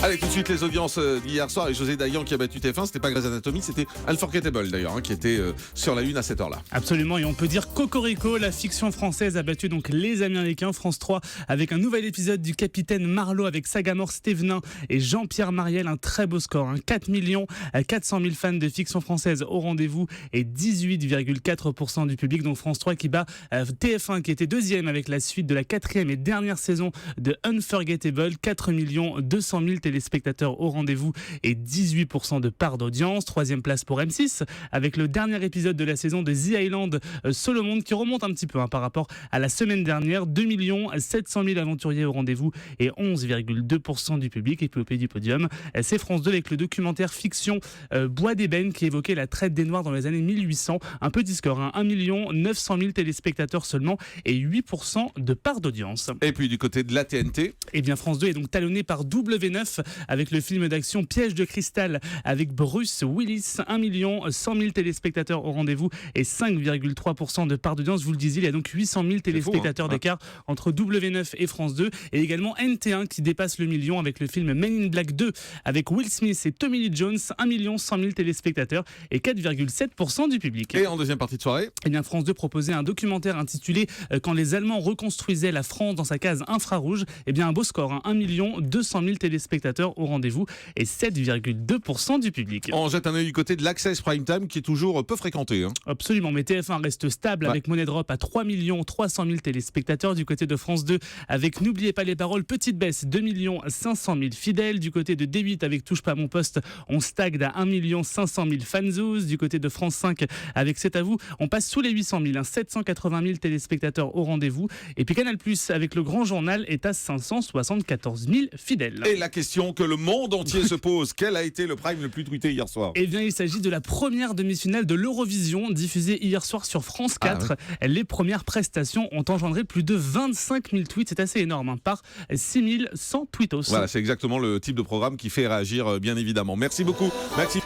Allez, tout de suite les audiences d'hier soir et José Dayan qui a battu TF1, c'était pas Grey's Anatomy, c'était Unforgettable d'ailleurs, qui était sur la une à cette heure-là. Absolument, et on peut dire Cocorico, la fiction française a battu donc les Américains. France 3 avec un nouvel épisode du Capitaine Marlowe avec Sagamore Stevenin et Jean-Pierre Mariel, un très beau score, 4 400 000 fans de fiction française au rendez-vous et 18,4% du public. Donc France 3 qui bat TF1 qui était deuxième avec la suite de la quatrième et dernière saison de Unforgettable, 4 200 000 téléspectateurs au rendez-vous et 18% de part d'audience. Troisième place pour M6 avec le dernier épisode de la saison de The Island Solomon qui remonte un petit peu par rapport à la semaine dernière. 2 700 000 aventuriers au rendez-vous et 11,2% du public. Et puis au pied du podium, c'est France 2 avec le documentaire fiction Bois d'ébène qui évoquait la traite des Noirs dans les années 1800. Un petit score, 1 900 000 téléspectateurs seulement et 8% de part d'audience. Et puis du côté de la TNT, eh bien France 2 est donc talonné par W9 avec le film d'action Piège de cristal avec Bruce Willis. 1 100 000 téléspectateurs au rendez-vous et 5,3% de part d'audience. Vous le disiez, il y a donc 800 000 téléspectateurs d'écart entre W9 et France 2. Et également NT1 qui dépasse le million avec le film Men in Black 2 avec Will Smith et Tommy Lee Jones. 1 100 000 téléspectateurs et 4,7% du public. Et en deuxième partie de soirée, eh bien France 2 proposait un documentaire intitulé Quand les Allemands reconstruisaient la France dans sa case infrarouge. Eh bien un beau score, 1 200 000 téléspectateurs au rendez-vous et 7,2% du public. On jette un œil du côté de l'Access Prime Time qui est toujours peu fréquenté. Absolument, mais TF1 reste stable avec Money Drop à 3 300 000 téléspectateurs. Du côté de France 2 avec N'oubliez pas les paroles, petite baisse, 2 500 000 fidèles. Du côté de D8 avec Touche pas mon poste, on stagne à 1 500 000 fanzous. Du côté de France 5 avec C'est à vous, on passe sous les 800 000, 780 000 téléspectateurs au rendez-vous. Et puis Canal Plus avec Le Grand Journal est à 574 000 fidèles. Et la question que le monde entier se pose, quel a été le prime le plus tweeté hier soir? Eh bien, il s'agit de la première demi-finale de l'Eurovision diffusée hier soir sur France 4. Les premières prestations ont engendré plus de 25 000 tweets, c'est assez énorme, par 6 100 tweetos. Voilà, c'est exactement le type de programme qui fait réagir, bien évidemment. Merci beaucoup, Maxime.